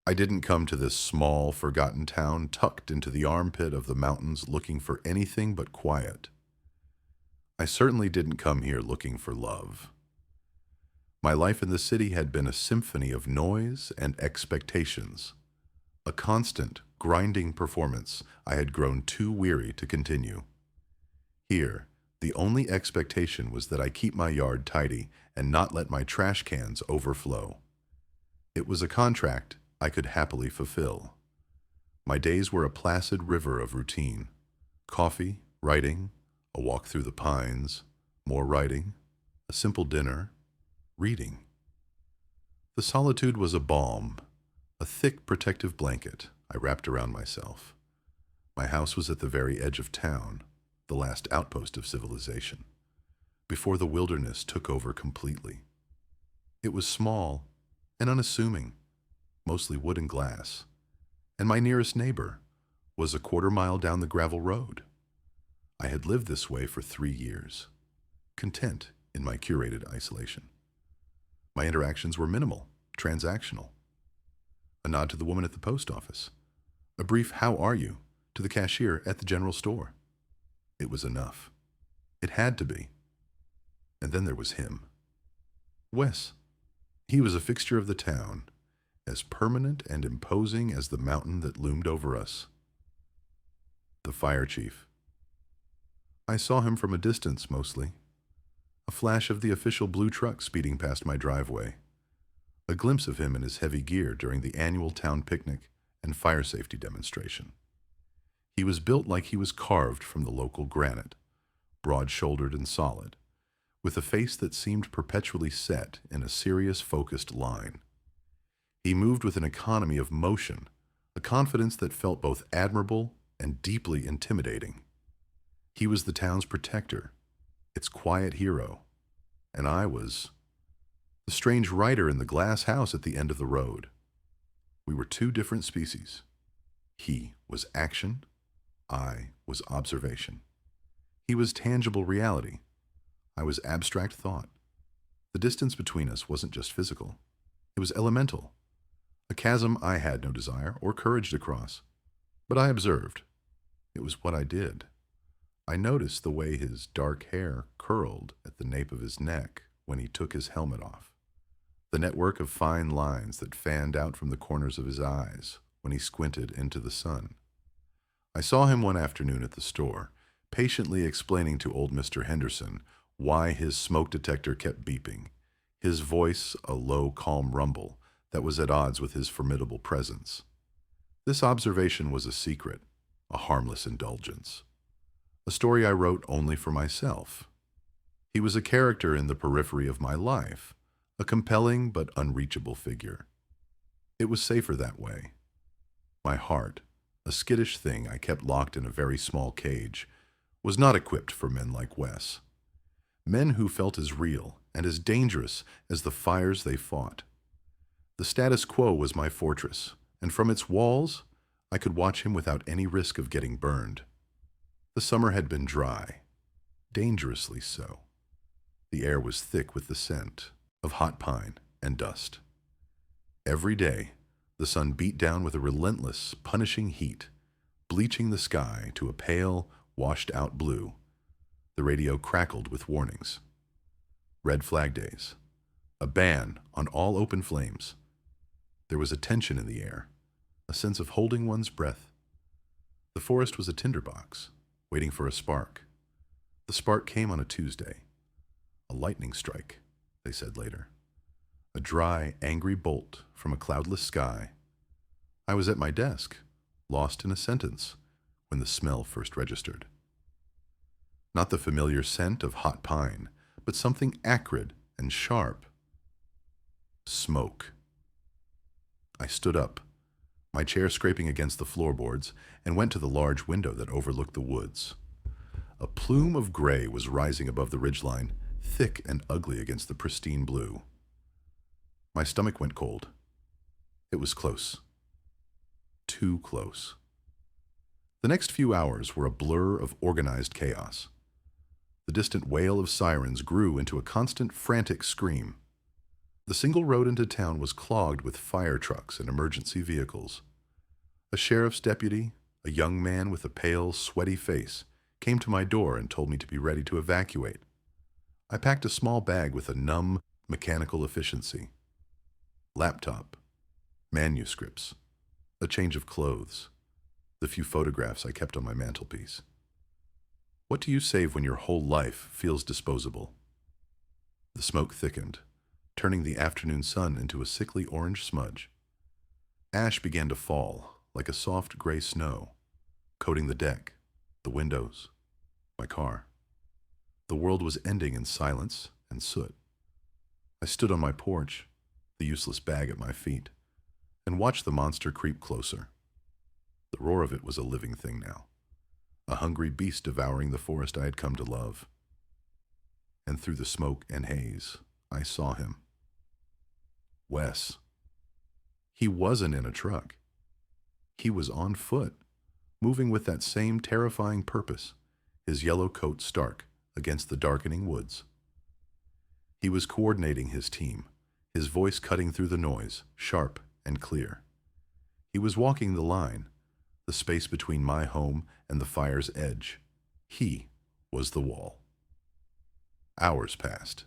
I didn't come to this small, forgotten town tucked into the armpit of the mountains looking for anything but quiet. I certainly didn't come here looking for love. My life in the city had been a symphony of noise and expectations, a constant, grinding performance I had grown too weary to continue. Here, the only expectation was that I keep my yard tidy and not let my trash cans overflow. It was a contract I could happily fulfill. My days were a placid river of routine. Coffee, writing, a walk through the pines, more writing, a simple dinner, reading. The solitude was a balm, a thick protective blanket I wrapped around myself. My house was at the very edge of town, the last outpost of civilization, before the wilderness took over completely. It was small and unassuming, mostly wood and glass, and my nearest neighbor was a quarter-mile down the gravel road. I had lived this way for 3 years, content in my curated isolation. My interactions were minimal, transactional. A nod to the woman at the post office, a brief "how are you" to the cashier at the general store. It was enough. It had to be. And then there was him. Wes. He was a fixture of the town, as permanent and imposing as the mountain that loomed over us. The fire chief. I saw him from a distance, mostly. A flash of the official blue truck speeding past my driveway. A glimpse of him in his heavy gear during the annual town picnic and fire safety demonstration. He was built like he was carved from the local granite, broad-shouldered and solid, with a face that seemed perpetually set in a serious, focused line. He moved with an economy of motion, a confidence that felt both admirable and deeply intimidating. He was the town's protector, its quiet hero, and I was the strange writer in the glass house at the end of the road. We were two different species. He was action, I was observation. He was tangible reality. I was abstract thought. The distance between us wasn't just physical. It was elemental. A chasm I had no desire or courage to cross. But I observed. It was what I did. I noticed the way his dark hair curled at the nape of his neck when he took his helmet off. The network of fine lines that fanned out from the corners of his eyes when he squinted into the sun. I saw him one afternoon at the store, patiently explaining to old Mr. Henderson why his smoke detector kept beeping, his voice a low, calm rumble that was at odds with his formidable presence. This observation was a secret, a harmless indulgence. A story I wrote only for myself. He was a character in the periphery of my life, a compelling but unreachable figure. It was safer that way. My heart, a skittish thing I kept locked in a very small cage, was not equipped for men like Wes. Men who felt as real and as dangerous as the fires they fought. The status quo was my fortress, and from its walls, I could watch him without any risk of getting burned. The summer had been dry, dangerously so. The air was thick with the scent of hot pine and dust. Every day, the sun beat down with a relentless, punishing heat, bleaching the sky to a pale, washed-out blue. The radio crackled with warnings. Red flag days. A ban on all open flames. There was a tension in the air, a sense of holding one's breath. The forest was a tinderbox, waiting for a spark. The spark came on a Tuesday. A lightning strike, they said later. A dry, angry bolt from a cloudless sky. I was at my desk, lost in a sentence, when the smell first registered. Not the familiar scent of hot pine, but something acrid and sharp. Smoke. I stood up, my chair scraping against the floorboards, and went to the large window that overlooked the woods. A plume of gray was rising above the ridgeline, thick and ugly against the pristine blue. My stomach went cold. It was close. Too close. The next few hours were a blur of organized chaos. The distant wail of sirens grew into a constant, frantic scream. The single road into town was clogged with fire trucks and emergency vehicles. A sheriff's deputy, a young man with a pale, sweaty face, came to my door and told me to be ready to evacuate. I packed a small bag with a numb, mechanical efficiency. Laptop, manuscripts, a change of clothes, the few photographs I kept on my mantelpiece. What do you save when your whole life feels disposable? The smoke thickened, turning the afternoon sun into a sickly orange smudge. Ash began to fall, like a soft gray snow, coating the deck, the windows, my car. The world was ending in silence and soot. I stood on my porch, the useless bag at my feet, and watched the monster creep closer. The roar of it was a living thing now, a hungry beast devouring the forest I had come to love. And through the smoke and haze, I saw him. Wes. He wasn't in a truck. He was on foot, moving with that same terrifying purpose, his yellow coat stark against the darkening woods. He was coordinating his team, his voice cutting through the noise, sharp and clear. He was walking the line, the space between my home and the fire's edge. He was the wall. Hours passed.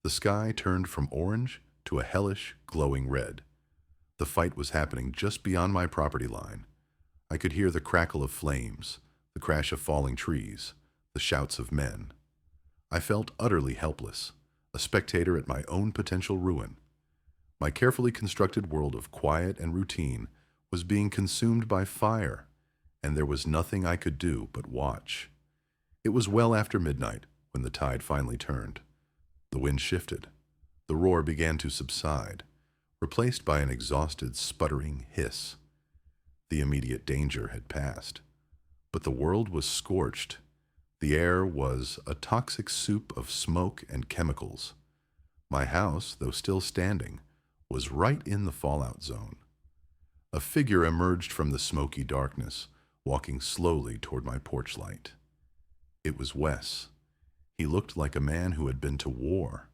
The sky turned from orange to a hellish, glowing red. The fight was happening just beyond my property line. I could hear the crackle of flames, the crash of falling trees, the shouts of men. I felt utterly helpless, a spectator at my own potential ruin. My carefully constructed world of quiet and routine was being consumed by fire, and there was nothing I could do but watch. It was well after midnight when the tide finally turned. The wind shifted. The roar began to subside, replaced by an exhausted, sputtering hiss. The immediate danger had passed, but the world was scorched. The air was a toxic soup of smoke and chemicals. My house, though still standing, was right in the fallout zone. A figure emerged from the smoky darkness, walking slowly toward my porch light. It was Wes. He looked like a man who had been to war.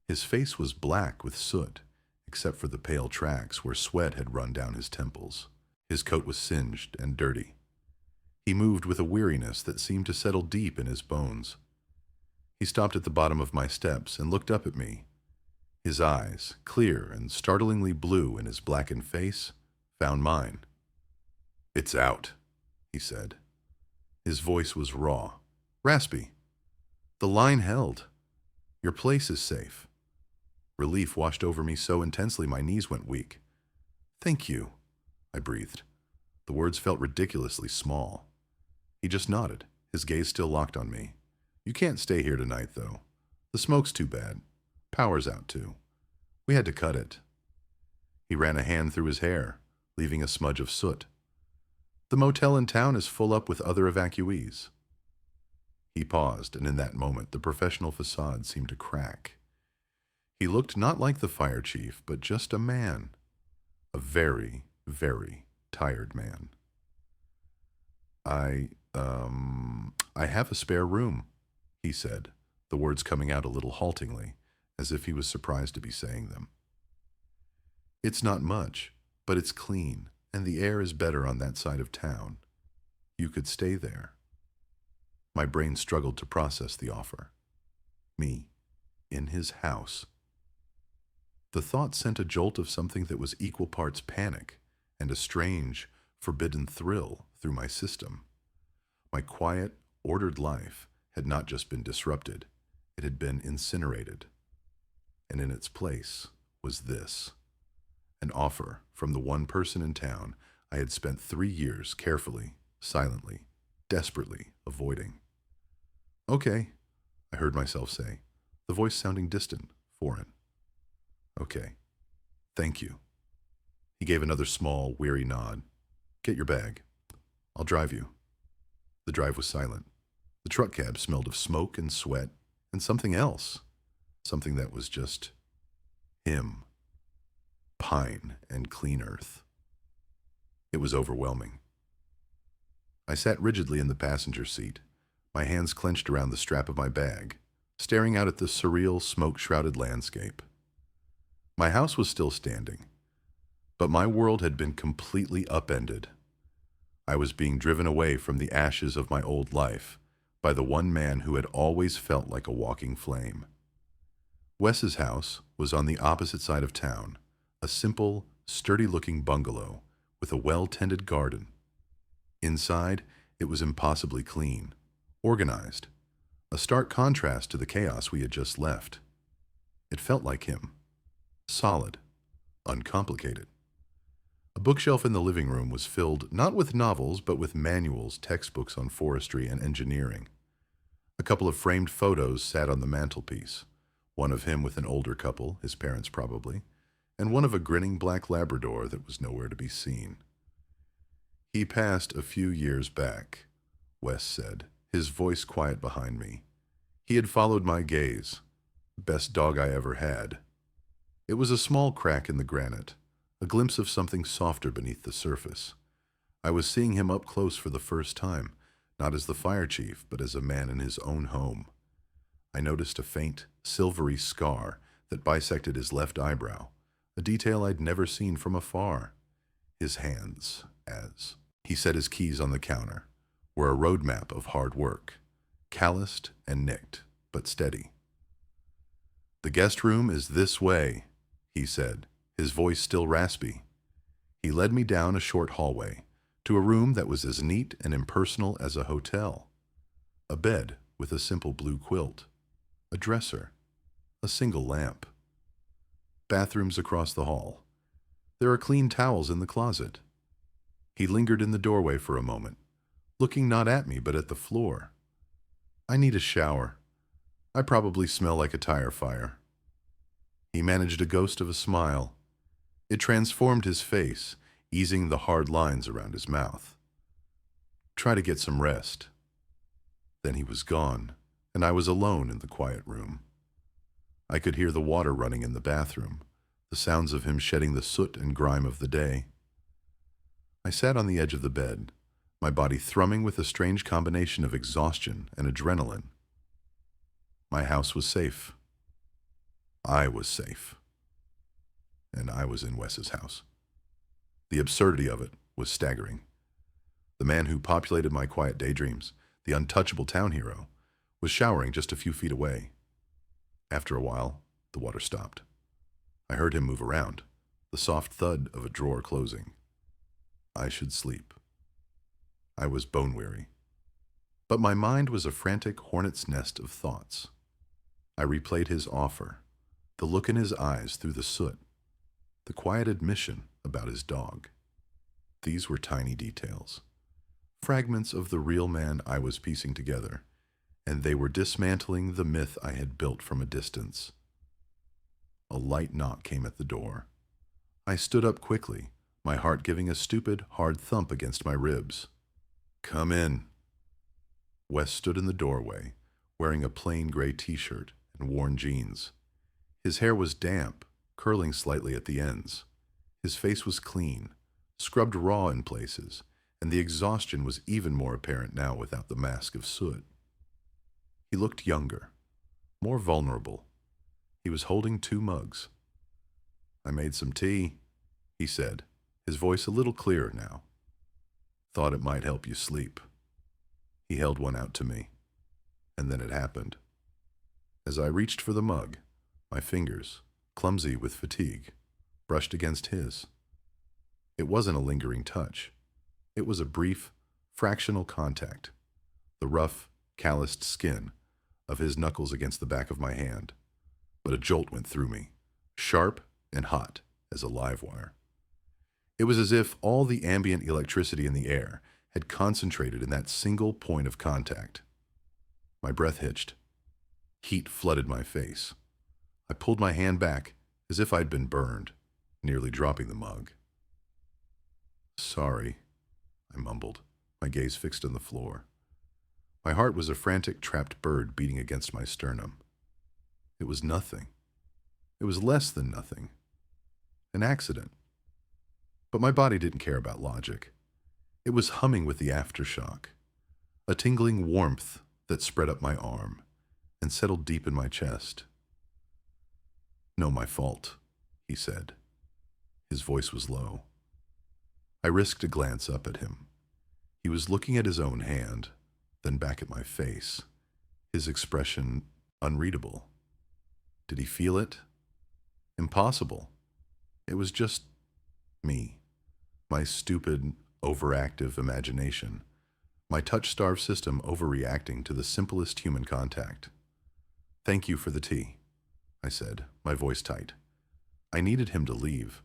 His face was black with soot, except for the pale tracks where sweat had run down his temples. His coat was singed and dirty. He moved with a weariness that seemed to settle deep in his bones. He stopped at the bottom of my steps and looked up at me. His eyes, clear and startlingly blue in his blackened face, found mine. "It's out," he said. His voice was raw, raspy. "The line held. Your place is safe." Relief washed over me so intensely my knees went weak. "Thank you," I breathed. The words felt ridiculously small. He just nodded, his gaze still locked on me. "You can't stay here tonight, though. The smoke's too bad. Power's out, too. We had to cut it." He ran a hand through his hair, leaving a smudge of soot. "The motel in town is full up with other evacuees." He paused, and in that moment the professional facade seemed to crack. He looked not like the fire chief, but just a man. A very, very tired man. I have a spare room," he said, the words coming out a little haltingly, as if he was surprised to be saying them. "It's not much, but it's clean, and the air is better on that side of town. You could stay there." My brain struggled to process the offer. Me, in his house. The thought sent a jolt of something that was equal parts panic and a strange, forbidden thrill through my system. My quiet, ordered life had not just been disrupted, it had been incinerated. And in its place was this. An offer from the one person in town I had spent 3 years carefully, silently, desperately avoiding. "Okay," I heard myself say, the voice sounding distant, foreign. "Okay. Thank you." He gave another small, weary nod. "Get your bag. I'll drive you." The drive was silent. The truck cab smelled of smoke and sweat and something else. Something that was just him. Pine and clean earth. It was overwhelming. I sat rigidly in the passenger seat, my hands clenched around the strap of my bag, staring out at the surreal, smoke-shrouded landscape. My house was still standing, but my world had been completely upended. I was being driven away from the ashes of my old life by the one man who had always felt like a walking flame. Wes's house was on the opposite side of town, a simple, sturdy-looking bungalow with a well-tended garden. Inside, it was impossibly clean, organized, a stark contrast to the chaos we had just left. It felt like him, solid, uncomplicated. A bookshelf in the living room was filled not with novels, but with manuals, textbooks on forestry and engineering. A couple of framed photos sat on the mantelpiece, one of him with an older couple, his parents probably, and one of a grinning black Labrador that was nowhere to be seen. "He passed a few years back," Wes said, his voice quiet behind me. "He had followed my gaze. Best dog I ever had." It was a small crack in the granite, a glimpse of something softer beneath the surface. I was seeing him up close for the first time, not as the fire chief, but as a man in his own home. I noticed a faint, silvery scar that bisected his left eyebrow, a detail I'd never seen from afar. His hands, as he set his keys on the counter, were a roadmap of hard work, calloused and nicked, but steady. "The guest room is this way," he said, his voice still raspy. He led me down a short hallway to a room that was as neat and impersonal as a hotel. A bed with a simple blue quilt, a dresser, a single lamp. Bathrooms across the hall. There are clean towels in the closet. He lingered in the doorway for a moment, looking not at me but at the floor. "I need a shower. I probably smell like a tire fire." He managed a ghost of a smile. It transformed his face, easing the hard lines around his mouth. "Try to get some rest." Then he was gone, and I was alone in the quiet room. I could hear the water running in the bathroom, the sounds of him shedding the soot and grime of the day. I sat on the edge of the bed, my body thrumming with a strange combination of exhaustion and adrenaline. My house was safe. I was safe. And I was in Wes's house. The absurdity of it was staggering. The man who populated my quiet daydreams, the untouchable town hero, was showering just a few feet away. After a while, the water stopped. I heard him move around, the soft thud of a drawer closing. I should sleep. I was bone-weary. But my mind was a frantic hornet's nest of thoughts. I replayed his offer, the look in his eyes through the soot, the quiet admission about his dog. These were tiny details, fragments of the real man I was piecing together, and they were dismantling the myth I had built from a distance. A light knock came at the door. I stood up quickly, my heart giving a stupid, hard thump against my ribs. "Come in." Wes stood in the doorway, wearing a plain gray t-shirt and worn jeans. His hair was damp, curling slightly at the ends. His face was clean, scrubbed raw in places, and the exhaustion was even more apparent now without the mask of soot. He looked younger, more vulnerable. He was holding 2 mugs. "I made some tea," he said, his voice a little clearer now. "Thought it might help you sleep." He held one out to me, and then it happened. As I reached for the mug, my fingers, clumsy with fatigue, brushed against his. It wasn't a lingering touch. It was a brief, fractional contact, the rough, calloused skin of his knuckles against the back of my hand. But a jolt went through me, sharp and hot as a live wire. It was as if all the ambient electricity in the air had concentrated in that single point of contact. My breath hitched. Heat flooded my face. I pulled my hand back as if I'd been burned, nearly dropping the mug. "Sorry," I mumbled, my gaze fixed on the floor. My heart was a frantic, trapped bird beating against my sternum. It was nothing. It was less than nothing. An accident. But my body didn't care about logic. It was humming with the aftershock, a tingling warmth that spread up my arm and settled deep in my chest. "No, my fault," he said. His voice was low. I risked a glance up at him. He was looking at his own hand, then back at my face, his expression unreadable. Did he feel it? Impossible. It was just me, my stupid, overactive imagination, my touch-starved system overreacting to the simplest human contact. "Thank you for the tea," I said, my voice tight. I needed him to leave.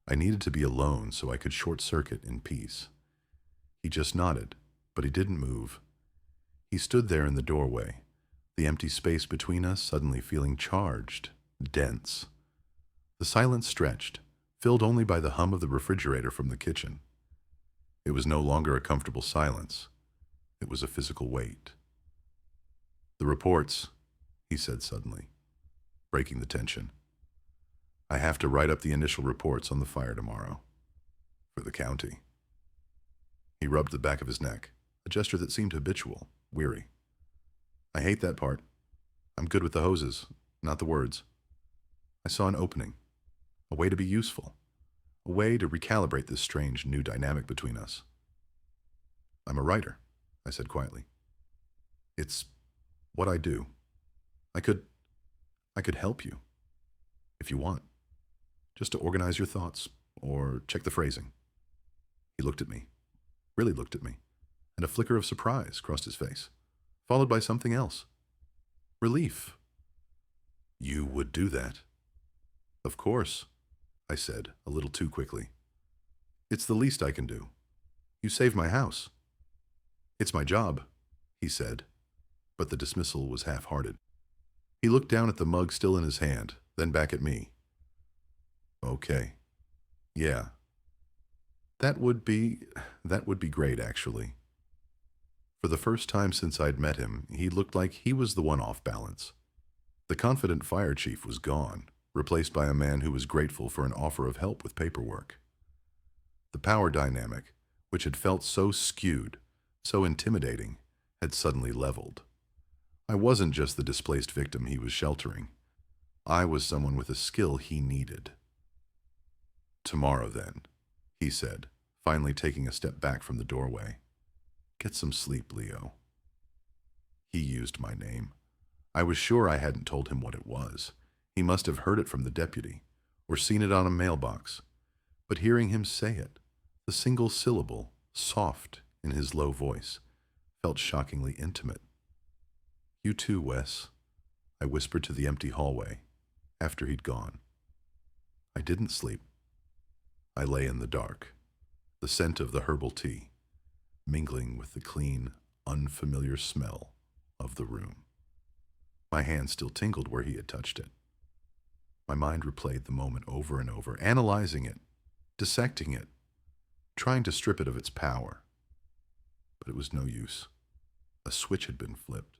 I needed to be alone so I could short-circuit in peace. He just nodded, but he didn't move. He stood there in the doorway, the empty space between us suddenly feeling charged, dense. The silence stretched, filled only by the hum of the refrigerator from the kitchen. It was no longer a comfortable silence. It was a physical weight. "The reports," he said suddenly, breaking the tension. "I have to write up the initial reports on the fire tomorrow. For the county." He rubbed the back of his neck, a gesture that seemed habitual, weary. "I hate that part. I'm good with the hoses, not the words." I saw an opening, a way to be useful, a way to recalibrate this strange new dynamic between us. "I'm a writer," I said quietly. "It's what I do. I could help you, if you want, just to organize your thoughts, or check the phrasing." He looked at me, really looked at me, and a flicker of surprise crossed his face, followed by something else. Relief. "You would do that?" "Of course," I said, a little too quickly. "It's the least I can do. You saved my house." "It's my job," he said, but the dismissal was half-hearted. He looked down at the mug still in his hand, then back at me. "Okay. Yeah. That would be great, actually." For the first time since I'd met him, he looked like he was the one off balance. The confident fire chief was gone, replaced by a man who was grateful for an offer of help with paperwork. The power dynamic, which had felt so skewed, so intimidating, had suddenly leveled. I wasn't just the displaced victim he was sheltering. I was someone with a skill he needed. "Tomorrow, then," he said, finally taking a step back from the doorway. "Get some sleep, Leo." He used my name. I was sure I hadn't told him what it was. He must have heard it from the deputy, or seen it on a mailbox. But hearing him say it, the single syllable, soft in his low voice, felt shockingly intimate. "You too, Wes," I whispered to the empty hallway, after he'd gone. I didn't sleep. I lay in the dark, the scent of the herbal tea, mingling with the clean, unfamiliar smell of the room. My hand still tingled where he had touched it. My mind replayed the moment over and over, analyzing it, dissecting it, trying to strip it of its power. But it was no use. A switch had been flipped.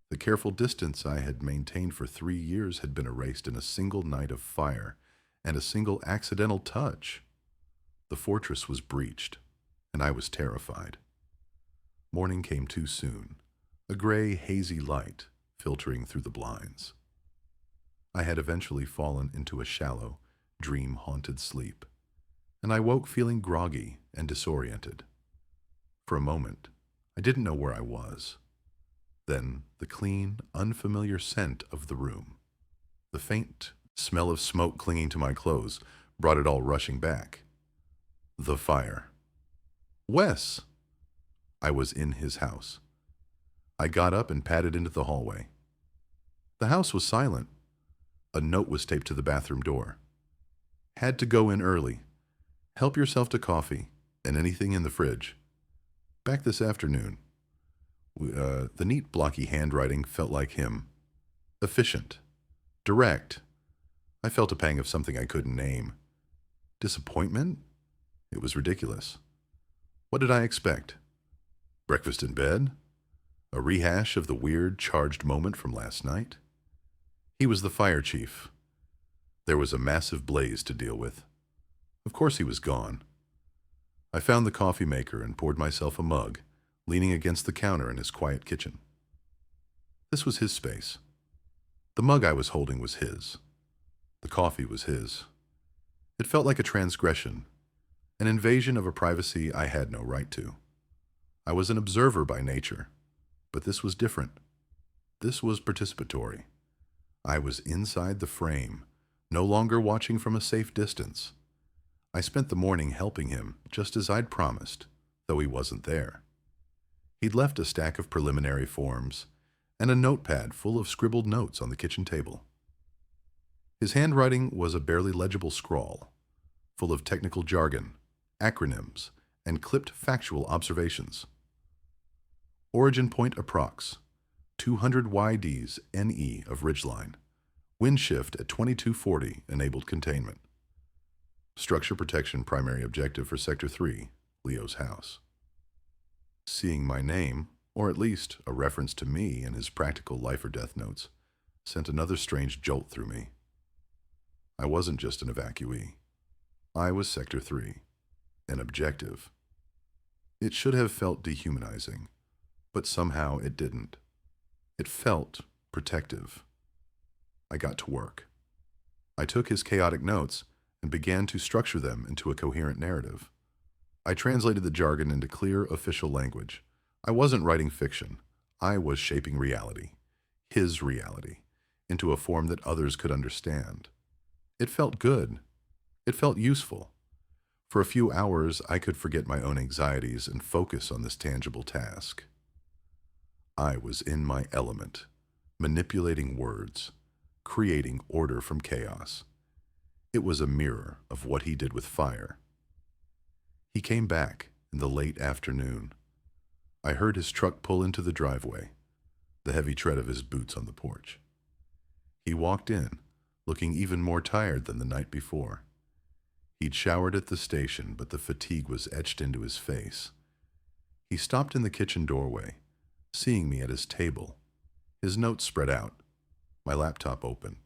The careful distance I had maintained for 3 years had been erased in a single night of fire and a single accidental touch. The fortress was breached, and I was terrified. Morning came too soon, a gray, hazy light filtering through the blinds. I had eventually fallen into a shallow, dream-haunted sleep, and I woke feeling groggy and disoriented. For a moment, I didn't know where I was. Then the clean, unfamiliar scent of the room, the faint smell of smoke clinging to my clothes, brought it all rushing back. The fire. Wes! I was in his house. I got up and padded into the hallway. The house was silent. A note was taped to the bathroom door. "Had to go in early. Help yourself to coffee and anything in the fridge. Back this afternoon." The neat, blocky handwriting felt like him. Efficient. Direct. I felt a pang of something I couldn't name. Disappointment? It was ridiculous. What did I expect? Breakfast in bed? A rehash of the weird, charged moment from last night? He was the fire chief. There was a massive blaze to deal with. Of course he was gone. I found the coffee maker and poured myself a mug, leaning against the counter in his quiet kitchen. This was his space. The mug I was holding was his. The coffee was his. It felt like a transgression, an invasion of a privacy I had no right to. I was an observer by nature, but this was different. This was participatory. I was inside the frame, no longer watching from a safe distance. I spent the morning helping him, just as I'd promised, though he wasn't there. He'd left a stack of preliminary forms and a notepad full of scribbled notes on the kitchen table. His handwriting was a barely legible scrawl, full of technical jargon, acronyms, and clipped factual observations. Origin point approx. 200 YDs NE of ridgeline. Wind shift at 2240 enabled containment. Structure protection primary objective for Sector 3, Leo's house. Seeing my name, or at least a reference to me in his practical life or death notes, sent another strange jolt through me. I wasn't just an evacuee. I was Sector 3, an objective. It should have felt dehumanizing, but somehow it didn't. It felt protective. I got to work. I took his chaotic notes and began to structure them into a coherent narrative. I translated the jargon into clear, official language. I wasn't writing fiction. I was shaping reality, his reality, into a form that others could understand. It felt good. It felt useful. For a few hours, I could forget my own anxieties and focus on this tangible task. I was in my element, manipulating words, creating order from chaos. It was a mirror of what he did with fire. He came back in the late afternoon. I heard his truck pull into the driveway, the heavy tread of his boots on the porch. He walked in, looking even more tired than the night before. He'd showered at the station, but the fatigue was etched into his face. He stopped in the kitchen doorway, seeing me at his table, his notes spread out, my laptop open.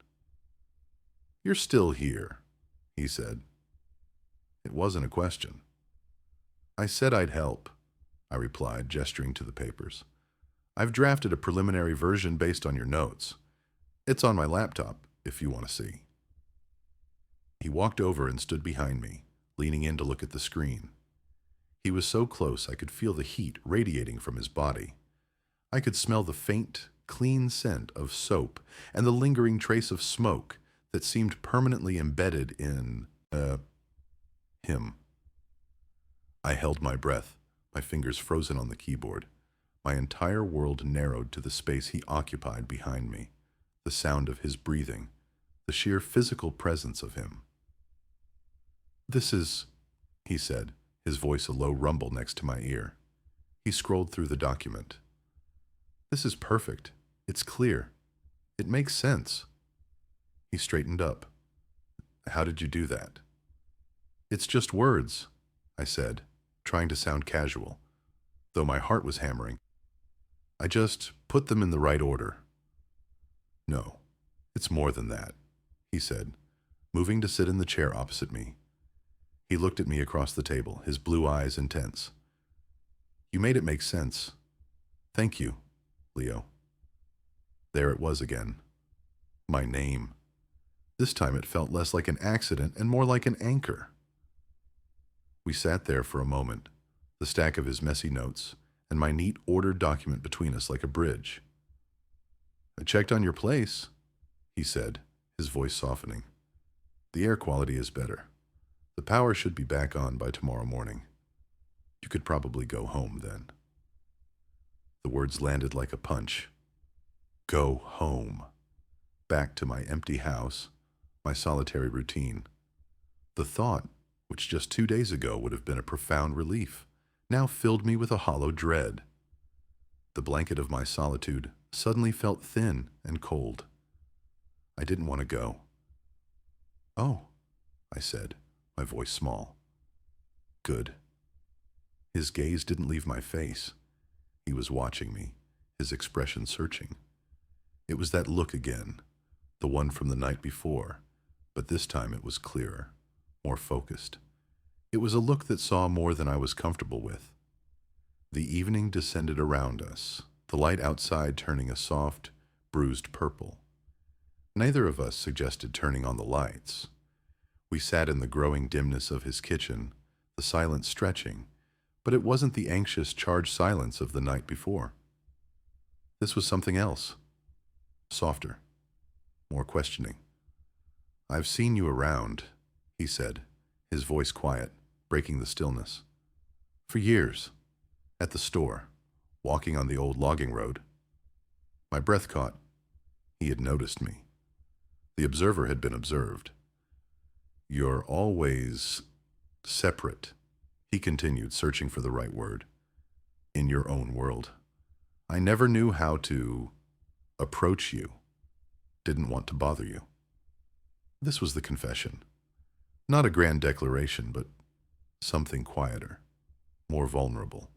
"You're still here," he said. It wasn't a question. "I said I'd help," I replied, gesturing to the papers. "I've drafted a preliminary version based on your notes. It's on my laptop, if you want to see." He walked over and stood behind me, leaning in to look at the screen. He was so close I could feel the heat radiating from his body. I could smell the faint, clean scent of soap and the lingering trace of smoke that seemed permanently embedded in, him. I held my breath, my fingers frozen on the keyboard. My entire world narrowed to the space he occupied behind me, the sound of his breathing, the sheer physical presence of him. "This is," he said, his voice a low rumble next to my ear. He scrolled through the document. "This is perfect. It's clear. It makes sense." He straightened up. "How did you do that?" "It's just words," I said, trying to sound casual, though my heart was hammering. "I just put them in the right order." "No, it's more than that," he said, moving to sit in the chair opposite me. He looked at me across the table, his blue eyes intense. "You made it make sense. Thank you, Leo." There it was again. My name. This time it felt less like an accident and more like an anchor. We sat there for a moment, the stack of his messy notes and my neat, ordered document between us like a bridge. "I checked on your place," he said, his voice softening. "The air quality is better. The power should be back on by tomorrow morning. You could probably go home then." The words landed like a punch. Go home. Back to my empty house, my solitary routine. The thought, which just 2 days ago would have been a profound relief, now filled me with a hollow dread. The blanket of my solitude suddenly felt thin and cold. I didn't want to go. "Oh," I said, my voice small. "Good." His gaze didn't leave my face. He was watching me, his expression searching. It was that look again, the one from the night before, but this time it was clearer, more focused. It was a look that saw more than I was comfortable with. The evening descended around us, the light outside turning a soft, bruised purple. Neither of us suggested turning on the lights. We sat in the growing dimness of his kitchen, the silence stretching, but it wasn't the anxious, charged silence of the night before. This was something else. Softer. More questioning. "I've seen you around," he said, his voice quiet, breaking the stillness. "For years. At the store, walking on the old logging road." My breath caught. He had noticed me. The observer had been observed. "You're always separate," he continued, searching for the right word. "In your own world. I never knew how to approach you. Didn't want to bother you." This was the confession. Not a grand declaration, but something quieter, more vulnerable.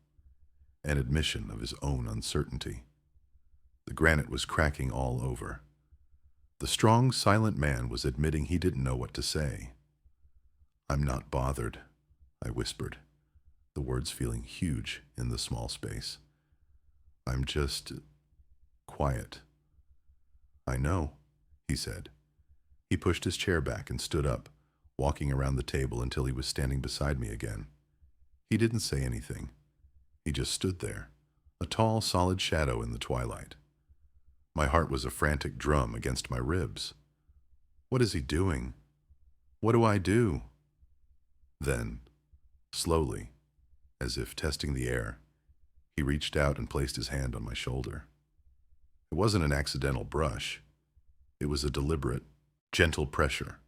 An admission of his own uncertainty. The granite was cracking all over. The strong, silent man was admitting he didn't know what to say. "I'm not bothered," I whispered, the words feeling huge in the small space. "I'm just quiet." "I know," he said. He pushed his chair back and stood up, walking around the table until he was standing beside me again. He didn't say anything. He just stood there, a tall, solid shadow in the twilight. My heart was a frantic drum against my ribs. What is he doing? What do I do? Then, slowly, as if testing the air, he reached out and placed his hand on my shoulder. It wasn't an accidental brush. It was a deliberate, gentle pressure.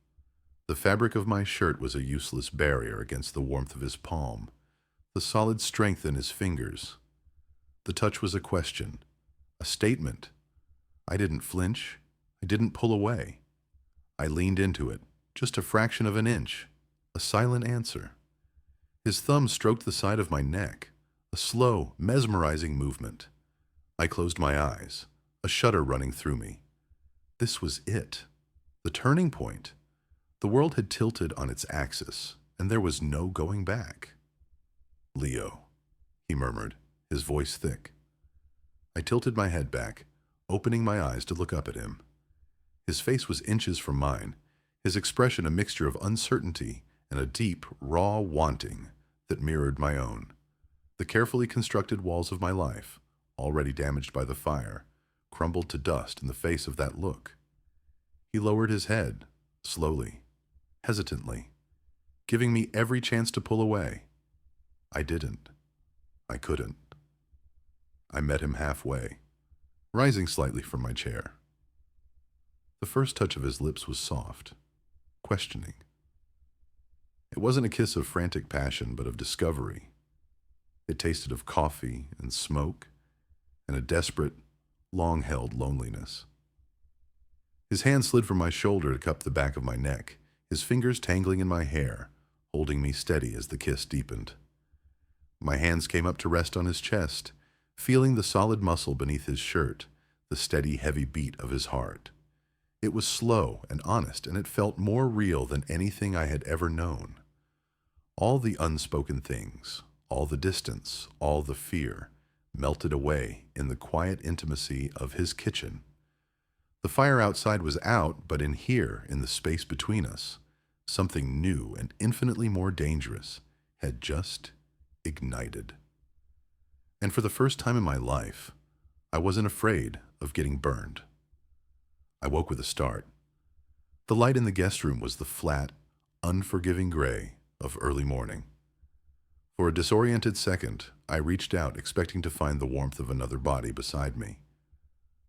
The fabric of my shirt was a useless barrier against the warmth of his palm, the solid strength in his fingers. The touch was a question, a statement. I didn't flinch. I didn't pull away. I leaned into it, just a fraction of an inch, a silent answer. His thumb stroked the side of my neck, a slow, mesmerizing movement. I closed my eyes, a shudder running through me. This was it, the turning point. The world had tilted on its axis, and there was no going back. "Leo," he murmured, his voice thick. I tilted my head back, opening my eyes to look up at him. His face was inches from mine, his expression a mixture of uncertainty and a deep, raw wanting that mirrored my own. The carefully constructed walls of my life, already damaged by the fire, crumbled to dust in the face of that look. He lowered his head, slowly, hesitantly, giving me every chance to pull away. I didn't. I couldn't. I met him halfway, rising slightly from my chair. The first touch of his lips was soft, questioning. It wasn't a kiss of frantic passion, but of discovery. It tasted of coffee and smoke and a desperate, long-held loneliness. His hand slid from my shoulder to cup the back of my neck, his fingers tangling in my hair, holding me steady as the kiss deepened. My hands came up to rest on his chest, feeling the solid muscle beneath his shirt, the steady, heavy beat of his heart. It was slow and honest, and it felt more real than anything I had ever known. All the unspoken things, all the distance, all the fear, melted away in the quiet intimacy of his kitchen. The fire outside was out, but in here, in the space between us, something new and infinitely more dangerous had just ignited. And for the first time in my life, I wasn't afraid of getting burned. I woke with a start. The light in the guest room was the flat, unforgiving gray of early morning. For a disoriented second, I reached out, expecting to find the warmth of another body beside me.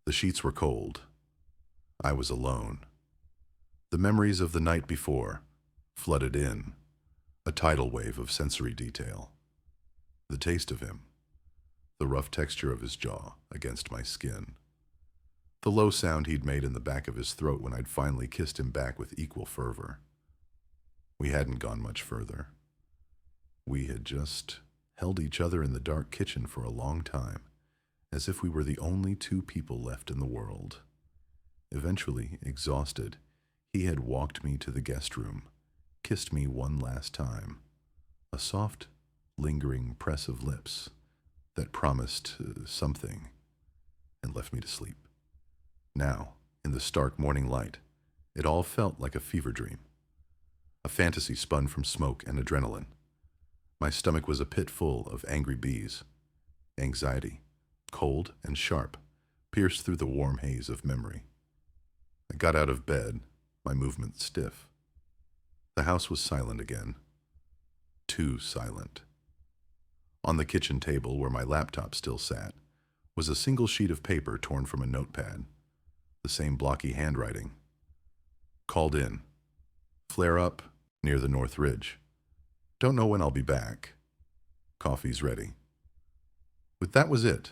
The sheets were cold. I was alone. The memories of the night before flooded in, a tidal wave of sensory detail. The taste of him, the rough texture of his jaw against my skin, the low sound he'd made in the back of his throat when I'd finally kissed him back with equal fervor. We hadn't gone much further. We had just held each other in the dark kitchen for a long time, as if we were the only two people left in the world. Eventually, exhausted, he had walked me to the guest room, kissed me one last time, a soft, lingering press of lips that promised something, and left me to sleep. Now, In the stark morning light, it all felt like a fever dream, a fantasy spun from smoke and adrenaline. My stomach was a pit full of angry bees. Anxiety, cold and sharp, pierced through the warm haze of memory. I got out of bed, my movements stiff. The house was silent again. Too silent. On the kitchen table, where my laptop still sat, was a single sheet of paper torn from a notepad. The same blocky handwriting. Called in. Flare up near the North Ridge. Don't know when I'll be back. Coffee's ready. But that was it.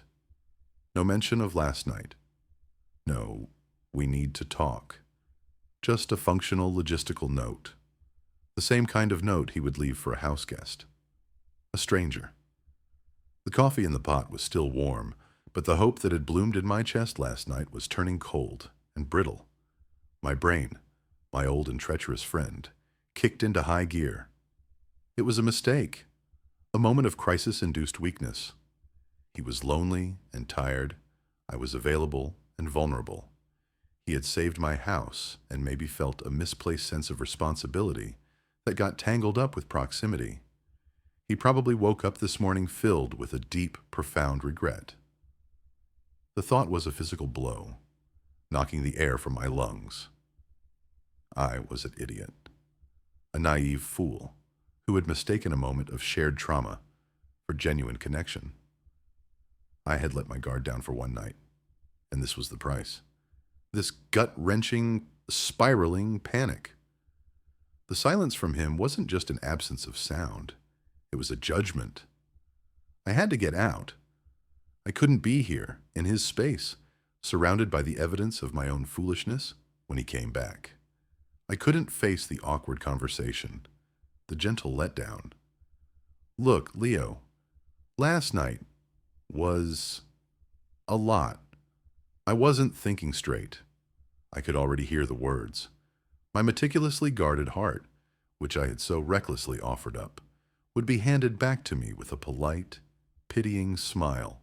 No mention of last night. No, we need to talk. Just a functional logistical note. The same kind of note he would leave for a house guest. A stranger. The coffee in the pot was still warm, but the hope that had bloomed in my chest last night was turning cold and brittle. My brain, my old and treacherous friend, kicked into high gear. It was a mistake, a moment of crisis-induced weakness. He was lonely and tired. I was available and vulnerable. He had saved my house and maybe felt a misplaced sense of responsibility that got tangled up with proximity. He probably woke up this morning filled with a deep, profound regret. The thought was a physical blow, knocking the air from my lungs. I was an idiot, a naive fool who had mistaken a moment of shared trauma for genuine connection. I had let my guard down for one night, and this was the price. This gut-wrenching, spiraling panic. The silence from him wasn't just an absence of sound. It was a judgment. I had to get out. I couldn't be here, in his space, surrounded by the evidence of my own foolishness when he came back. I couldn't face the awkward conversation, the gentle letdown. Look, Leo, last night was a lot. I wasn't thinking straight. I could already hear the words. My meticulously guarded heart, which I had so recklessly offered up, would be handed back to me with a polite, pitying smile.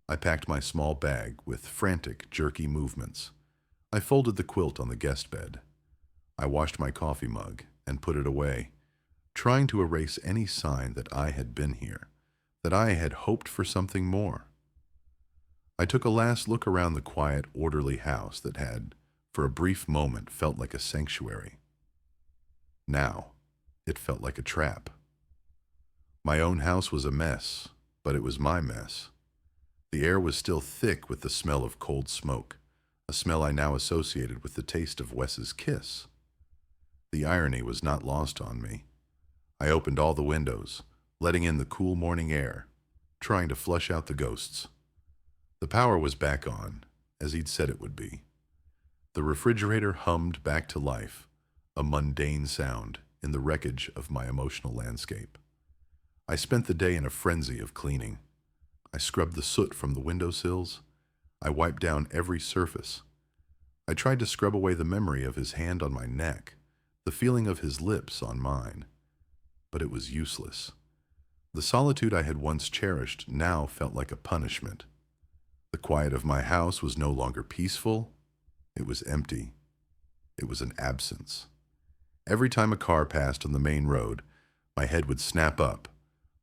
I packed my small bag with frantic, jerky movements. I folded the quilt on the guest bed. I washed my coffee mug and put it away, trying to erase any sign that I had been here, that I had hoped for something more. I took a last look around the quiet, orderly house that had, for a brief moment, felt like a sanctuary. Now, it felt like a trap. My own house was a mess, but it was my mess. The air was still thick with the smell of cold smoke, a smell I now associated with the taste of Wes's kiss. The irony was not lost on me. I opened all the windows, letting in the cool morning air, trying to flush out the ghosts. The power was back on, as he'd said it would be. The refrigerator hummed back to life, a mundane sound in the wreckage of my emotional landscape. I spent the day in a frenzy of cleaning. I scrubbed the soot from the windowsills. I wiped down every surface. I tried to scrub away the memory of his hand on my neck, the feeling of his lips on mine. But it was useless. The solitude I had once cherished now felt like a punishment. The quiet of my house was no longer peaceful. It was empty. It was an absence. Every time a car passed on the main road, my head would snap up,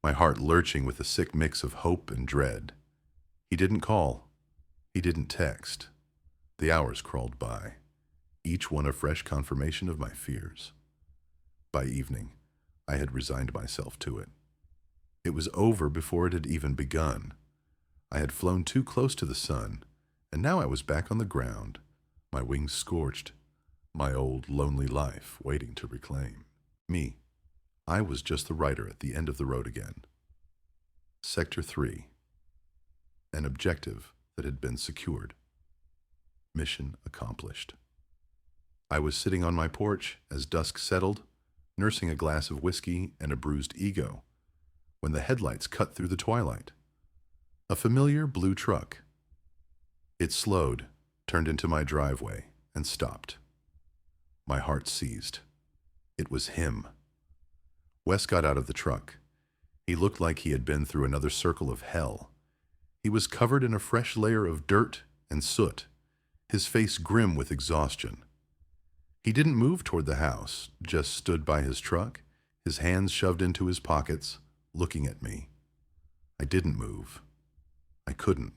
my heart lurching with a sick mix of hope and dread. He didn't call. He didn't text. The hours crawled by, each one a fresh confirmation of my fears. By evening, I had resigned myself to it. It was over before it had even begun. I had flown too close to the sun, and now I was back on the ground, my wings scorched, my old lonely life waiting to reclaim me. I was just the writer at the end of the road again. Sector 3. An objective that had been secured. Mission accomplished. I was sitting on my porch as dusk settled, nursing a glass of whiskey and a bruised ego, when the headlights cut through the twilight. A familiar blue truck. It slowed, turned into my driveway, and stopped. My heart seized. It was him. Wes got out of the truck. He looked like he had been through another circle of hell. He was covered in a fresh layer of dirt and soot. his face grim with exhaustion. He didn't move toward the house, just stood by his truck, his hands shoved into his pockets, looking at me. I didn't move. I couldn't.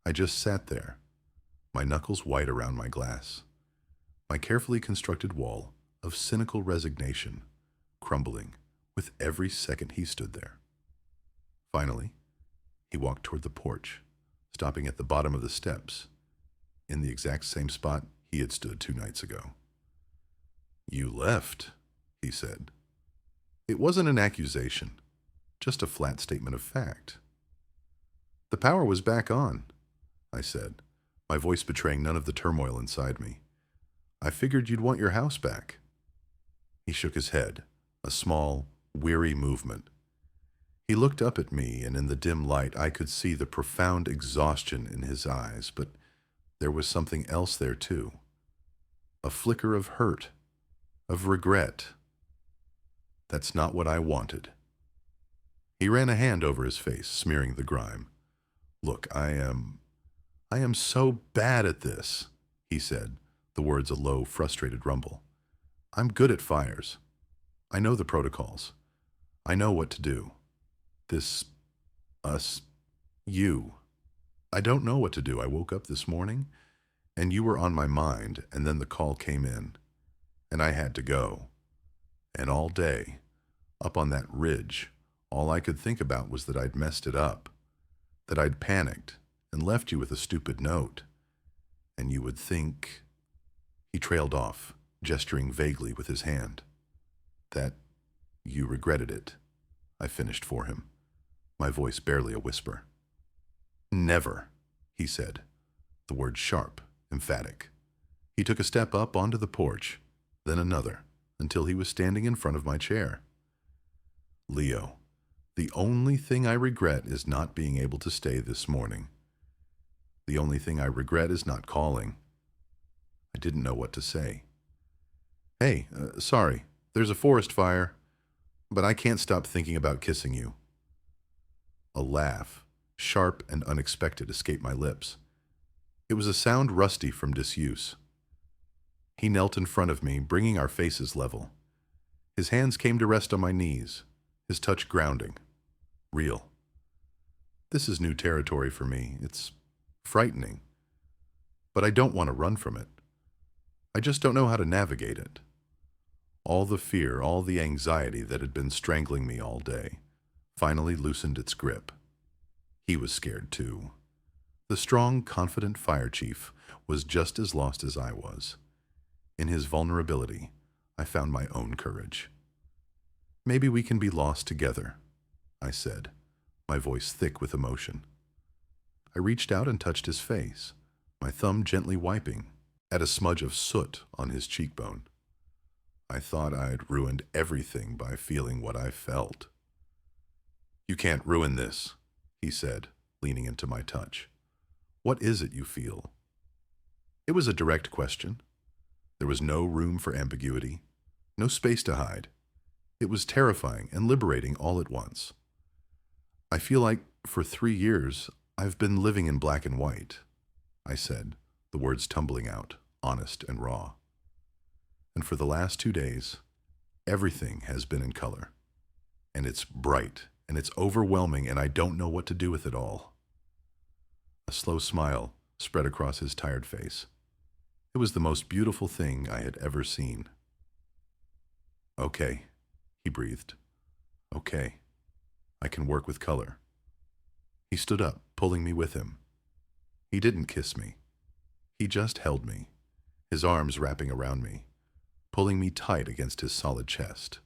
I just sat there, my knuckles white around my glass, my carefully constructed wall of cynical resignation crumbling with every second he stood there. Finally, he walked toward the porch, stopping at the bottom of the steps, in the exact same spot he had stood 2 nights ago. "You left," he said. It wasn't an accusation, just a flat statement of fact. "The power was back on," I said, my voice betraying none of the turmoil inside me. "I figured you'd want your house back." He shook his head, a small, weary movement. He looked up at me, and in the dim light I could see the profound exhaustion in his eyes, but there was something else there too. A flicker of hurt, of regret. "That's not what I wanted." He ran a hand over his face, smearing the grime. "Look, I am so bad at this," he said, the words a low, frustrated rumble. "I'm good at fires. I know the protocols. I know what to do. You. I don't know what to do. I woke up this morning, and you were on my mind, and then the call came in, and I had to go. And all day, up on that ridge, all I could think about was that I'd messed it up, that I'd panicked and left you with a stupid note. And you would think—" He trailed off, gesturing vaguely with his hand. "That you regretted it," I finished for him, my voice barely a whisper. "Never," he said, the word sharp, emphatic. He took a step up onto the porch, then another, until he was standing in front of my chair. "Leo, the only thing I regret is not being able to stay this morning. The only thing I regret is not calling." I didn't know what to say. "Hey, sorry, there's a forest fire, but I can't stop thinking about kissing you." A laugh, sharp and unexpected, escaped my lips. It was a sound rusty from disuse. He knelt in front of me, bringing our faces level. His hands came to rest on my knees, his touch grounding. Real. This is new territory for me. It's frightening. But I don't want to run from it. I just don't know how to navigate it. All the fear, all the anxiety that had been strangling me all day, finally loosened its grip. He was scared too. The strong, confident fire chief was just as lost as I was. In his vulnerability, I found my own courage. "Maybe we can be lost together," I said, my voice thick with emotion. I reached out and touched his face, my thumb gently wiping at a smudge of soot on his cheekbone. I thought I'd ruined everything by feeling what I felt. "You can't ruin this," he said, leaning into my touch. "What is it you feel?" It was a direct question. There was no room for ambiguity, no space to hide. It was terrifying and liberating all at once. "I feel like, for 3 years, I've been living in black and white," I said, the words tumbling out, honest and raw. "And for the last 2 days, everything has been in color. And it's bright, and it's overwhelming, and I don't know what to do with it all." A slow smile spread across his tired face. It was the most beautiful thing I had ever seen. "Okay," he breathed. "Okay. I can work with color." He stood up, pulling me with him. He didn't kiss me. He just held me, his arms wrapping around me, pulling me tight against his solid chest.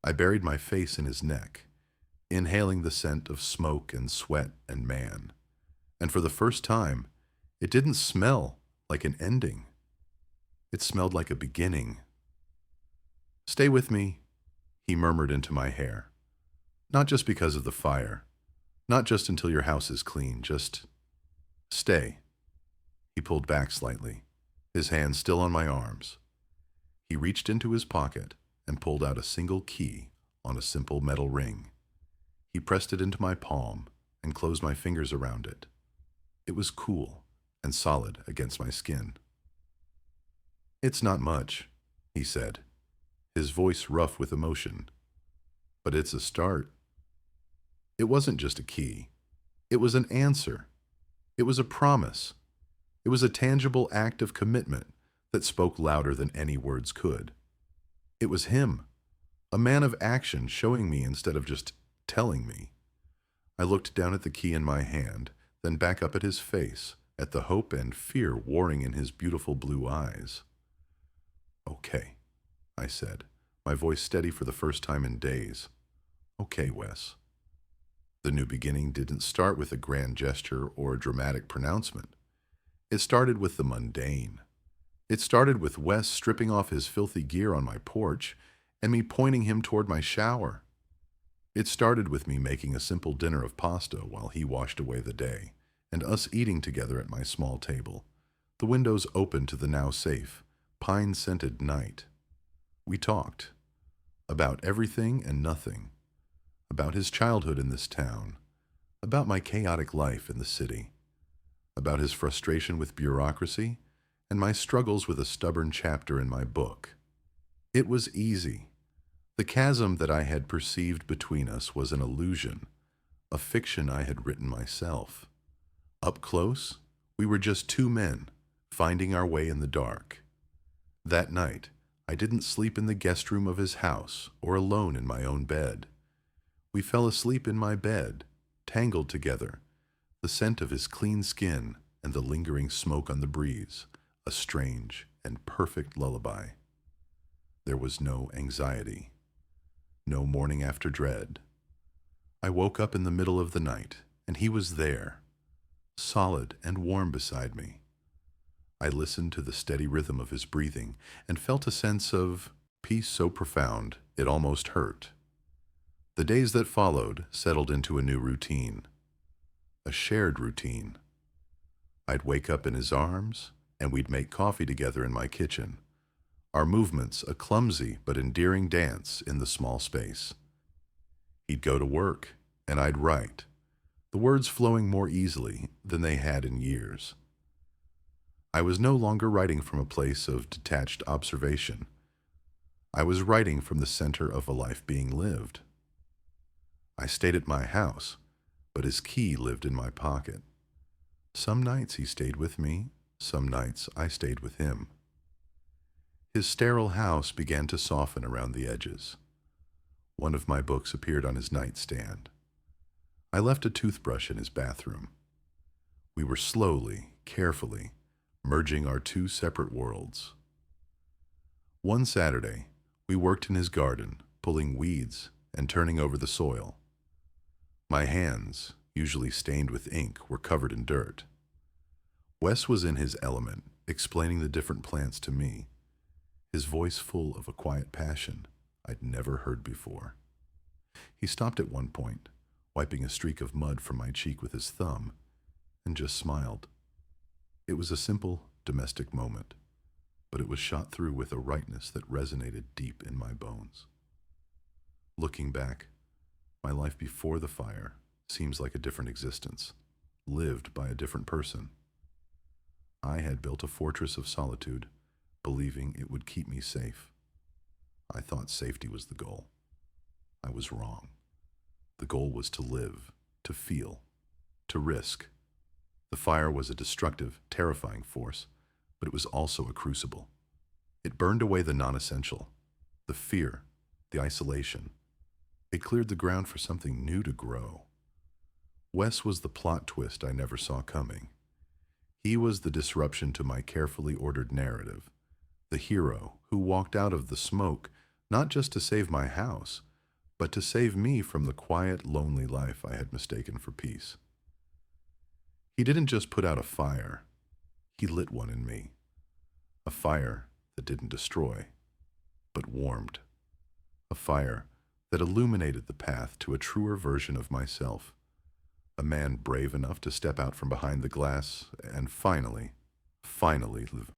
I buried my face in his neck, inhaling the scent of smoke and sweat and man. And for the first time, it didn't smell like an ending. It smelled like a beginning. "Stay with me," he murmured into my hair. "Not just because of the fire. Not just until your house is clean. Just stay." He pulled back slightly, his hands still on my arms. He reached into his pocket and pulled out a single key on a simple metal ring. He pressed it into my palm and closed my fingers around it. It was cool and solid against my skin. "It's not much," he said, his voice rough with emotion, "but it's a start." It wasn't just a key. It was an answer. It was a promise. It was a tangible act of commitment that spoke louder than any words could. It was him, a man of action, showing me instead of just telling me. I looked down at the key in my hand, then back up at his face, at the hope and fear warring in his beautiful blue eyes. "Okay," I said, my voice steady for the first time in days. "Okay, Wes." The new beginning didn't start with a grand gesture or a dramatic pronouncement. It started with the mundane. It started with Wes stripping off his filthy gear on my porch and me pointing him toward my shower. It started with me making a simple dinner of pasta while he washed away the day, and us eating together at my small table, the windows open to the now safe, pine-scented night. We talked about everything and nothing, about his childhood in this town, about my chaotic life in the city, about his frustration with bureaucracy, and my struggles with a stubborn chapter in my book. It was easy. The chasm that I had perceived between us was an illusion, a fiction I had written myself. Up close, we were just two men, finding our way in the dark. That night, I didn't sleep in the guest room of his house or alone in my own bed. We fell asleep in my bed, tangled together, the scent of his clean skin and the lingering smoke on the breeze, a strange and perfect lullaby. There was no anxiety, no morning after dread. I woke up in the middle of the night, and he was there, solid and warm beside me. I listened to the steady rhythm of his breathing and felt a sense of peace so profound it almost hurt. The days that followed settled into a new routine, a shared routine. I'd wake up in his arms, and we'd make coffee together in my kitchen, our movements a clumsy but endearing dance in the small space. He'd go to work, and I'd write, the words flowing more easily than they had in years. I was no longer writing from a place of detached observation. I was writing from the center of a life being lived. I stayed at my house, but his key lived in my pocket. Some nights he stayed with me, some nights I stayed with him. His sterile house began to soften around the edges. One of my books appeared on his nightstand. I left a toothbrush in his bathroom. We were slowly, carefully, merging our two separate worlds. One Saturday, we worked in his garden, pulling weeds and turning over the soil. My hands, usually stained with ink, were covered in dirt. Wes was in his element, explaining the different plants to me, his voice full of a quiet passion I'd never heard before. He stopped at one point, wiping a streak of mud from my cheek with his thumb, and just smiled. It was a simple, domestic moment, but it was shot through with a rightness that resonated deep in my bones. Looking back, my life before the fire seems like a different existence, lived by a different person. I had built a fortress of solitude, believing it would keep me safe. I thought safety was the goal. I was wrong. The goal was to live, to feel, to risk. The fire was a destructive, terrifying force, but it was also a crucible. It burned away the non-essential, the fear, the isolation. It cleared the ground for something new to grow. Wes was the plot twist I never saw coming. He was the disruption to my carefully ordered narrative, the hero who walked out of the smoke not just to save my house, but to save me from the quiet, lonely life I had mistaken for peace. He didn't just put out a fire, he lit one in me. A fire that didn't destroy, but warmed. A fire that illuminated the path to a truer version of myself. A man brave enough to step out from behind the glass and finally live